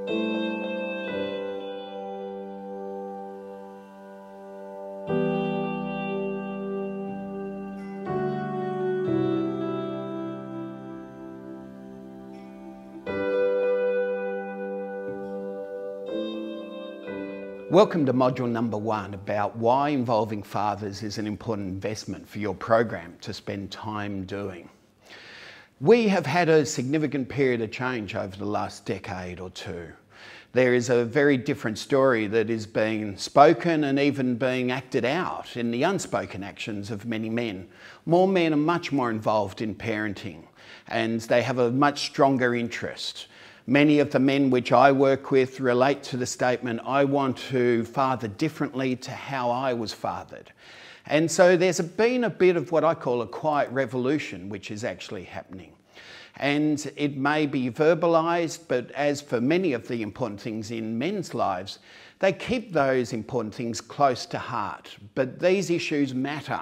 Welcome to module number 1 about why involving fathers is an important investment for your program to spend time doing. We have had a significant period of change over the last decade or two. There is a very different story that is being spoken and even being acted out in the unspoken actions of many men. More men are much more involved in parenting and they have a much stronger interest. Many of the men which I work with relate to the statement, I want to father differently to how I was fathered. And so there's been a bit of what I call a quiet revolution which is actually happening. And it may be verbalised, but as for many of the important things in men's lives, they keep those important things close to heart. But these issues matter.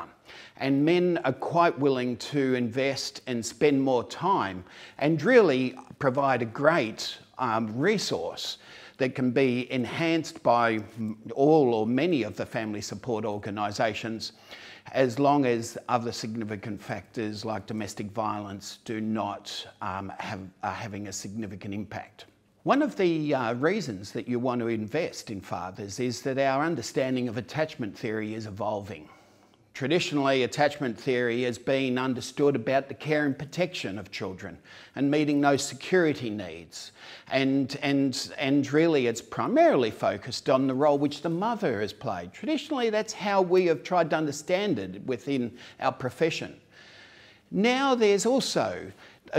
And men are quite willing to invest and spend more time and really provide a great resource that can be enhanced by all or many of the family support organisations, as long as other significant factors like domestic violence do not are having a significant impact. One of the reasons that you want to invest in fathers is that our understanding of attachment theory is evolving. Traditionally, attachment theory has been understood about the care and protection of children and meeting those security needs. And really it's primarily focused on the role which the mother has played. Traditionally, that's how we have tried to understand it within our profession. Now there's also,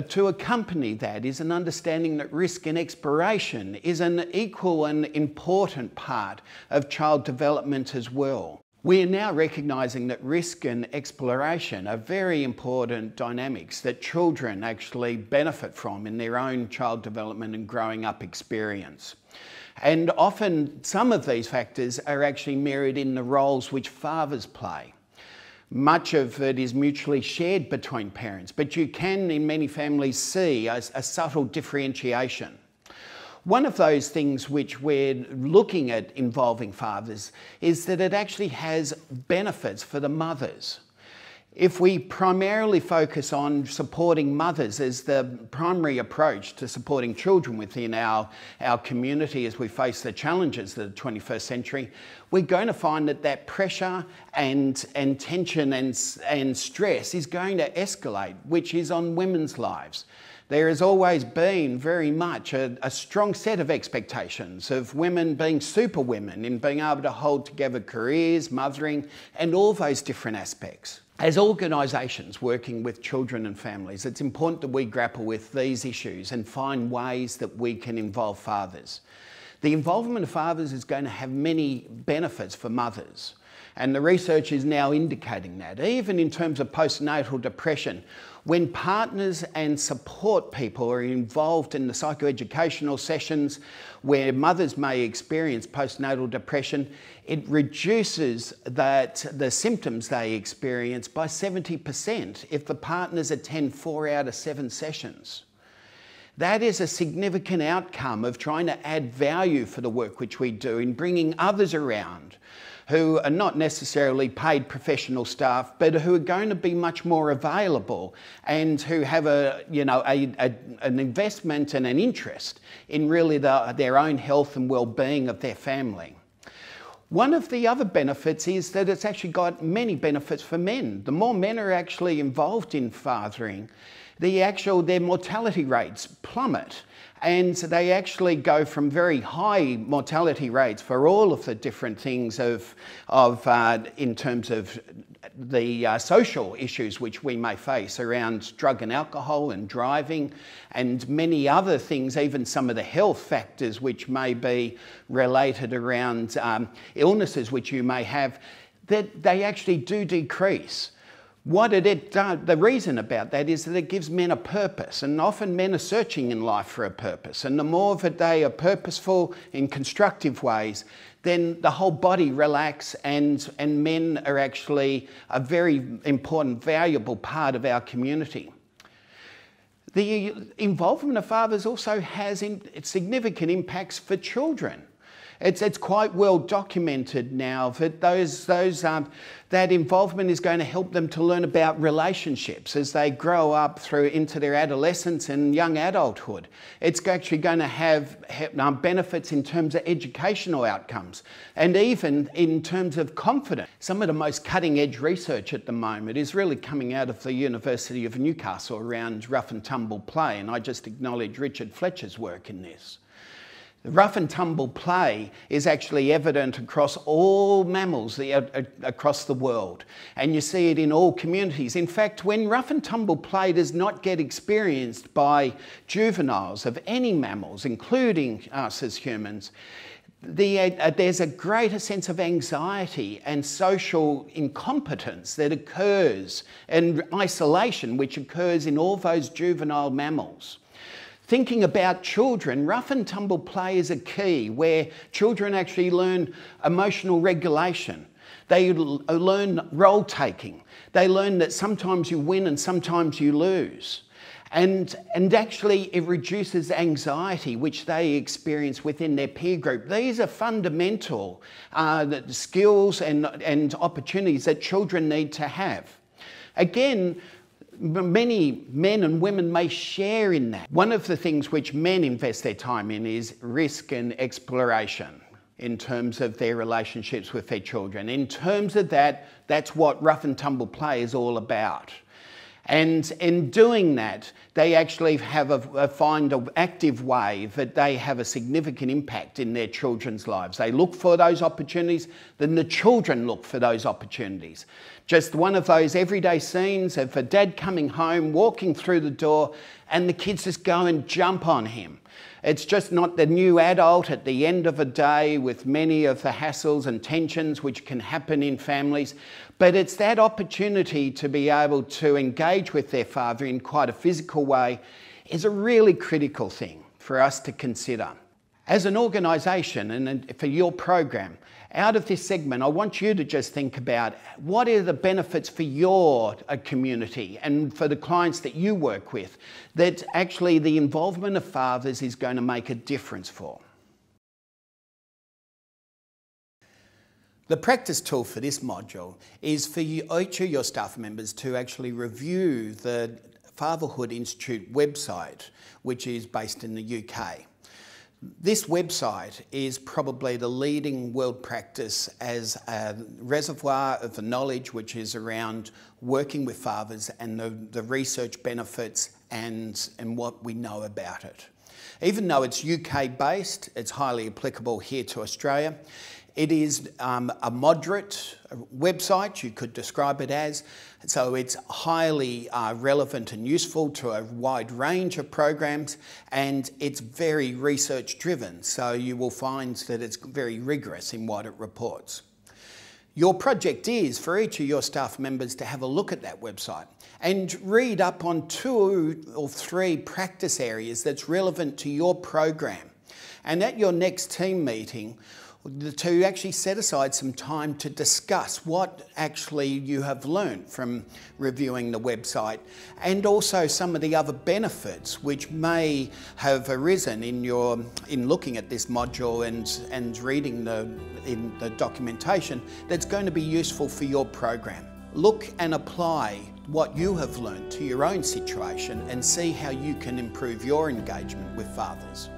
to accompany that, is an understanding that risk and exploration is an equal and important part of child development as well. We are now recognising that risk and exploration are very important dynamics that children actually benefit from in their own child development and growing up experience. And often some of these factors are actually mirrored in the roles which fathers play. Much of it is mutually shared between parents, but you can in many families see a subtle differentiation. One of those things which we're looking at involving fathers is that it actually has benefits for the mothers. If we primarily focus on supporting mothers as the primary approach to supporting children within our community as we face the challenges of the 21st century, we're going to find that pressure and tension and stress is going to escalate, which is on women's lives. There has always been very much a strong set of expectations of women being superwomen in being able to hold together careers, mothering, and all those different aspects. As organisations working with children and families, it's important that we grapple with these issues and find ways that we can involve fathers. The involvement of fathers is going to have many benefits for mothers. And the research is now indicating that, even in terms of postnatal depression, when partners and support people are involved in the psychoeducational sessions where mothers may experience postnatal depression, it reduces the symptoms they experience by 70% if the partners attend 4 out of 7 sessions. That is a significant outcome of trying to add value for the work which we do in bringing others around who are not necessarily paid professional staff, but who are going to be much more available and who have an investment and an interest in really their own health and well-being of their family. One of the other benefits is that it's actually got many benefits for men. The more men are actually involved in fathering, their mortality rates plummet. And they actually go from very high mortality rates for all of the different things in terms of the social issues which we may face around drug and alcohol and driving and many other things, even some of the health factors which may be related around illnesses which you may have, that they actually do decrease. The reason about that is that it gives men a purpose, and often men are searching in life for a purpose, and the more that they are purposeful in constructive ways, then the whole body relaxes and men are actually a very important, valuable part of our community. The involvement of fathers also has significant impacts for children. It's quite well documented now that that involvement is going to help them to learn about relationships as they grow up through into their adolescence and young adulthood. It's actually going to have benefits in terms of educational outcomes and even in terms of confidence. Some of the most cutting edge research at the moment is really coming out of the University of Newcastle around rough and tumble play, and I just acknowledge Richard Fletcher's work in this. The rough and tumble play is actually evident across all mammals across the world, and you see it in all communities. In fact, when rough and tumble play does not get experienced by juveniles of any mammals, including us as humans, there's a greater sense of anxiety and social incompetence that occurs, and isolation which occurs in all those juvenile mammals. Thinking about children, rough and tumble play is a key where children actually learn emotional regulation. They learn role taking. They learn that sometimes you win and sometimes you lose. And actually it reduces anxiety which they experience within their peer group. These are fundamental skills and opportunities that children need to have. Again, many men and women may share in that. One of the things which men invest their time in is risk and exploration in terms of their relationships with their children. In terms of that, that's what rough and tumble play is all about. And in doing that, they actually have find an active way that they have a significant impact in their children's lives. They look for those opportunities, then the children look for those opportunities. Just one of those everyday scenes of a dad coming home, walking through the door, and the kids just go and jump on him. It's just not the new adult at the end of a day with many of the hassles and tensions which can happen in families, but it's that opportunity to be able to engage with their father in quite a physical way is a really critical thing for us to consider. As an organisation and for your program, out of this segment, I want you to just think about what are the benefits for your community and for the clients that you work with that actually the involvement of fathers is going to make a difference for. The practice tool for this module is for each of your staff members to actually review the Fatherhood Institute website, which is based in the UK. This website is probably the leading world practice as a reservoir of the knowledge which is around working with fathers and the research benefits and what we know about it. Even though it's UK based, it's highly applicable here to Australia. It is a moderate website, you could describe it as, so it's highly relevant and useful to a wide range of programs, and it's very research driven, so you will find that it's very rigorous in what it reports. Your project is for each of your staff members to have a look at that website and read up on 2 or 3 practice areas that's relevant to your program. And at your next team meeting, to actually set aside some time to discuss what actually you have learned from reviewing the website and also some of the other benefits which may have arisen in looking at this module and reading the documentation that's going to be useful for your program. Look and apply what you have learned to your own situation and see how you can improve your engagement with fathers.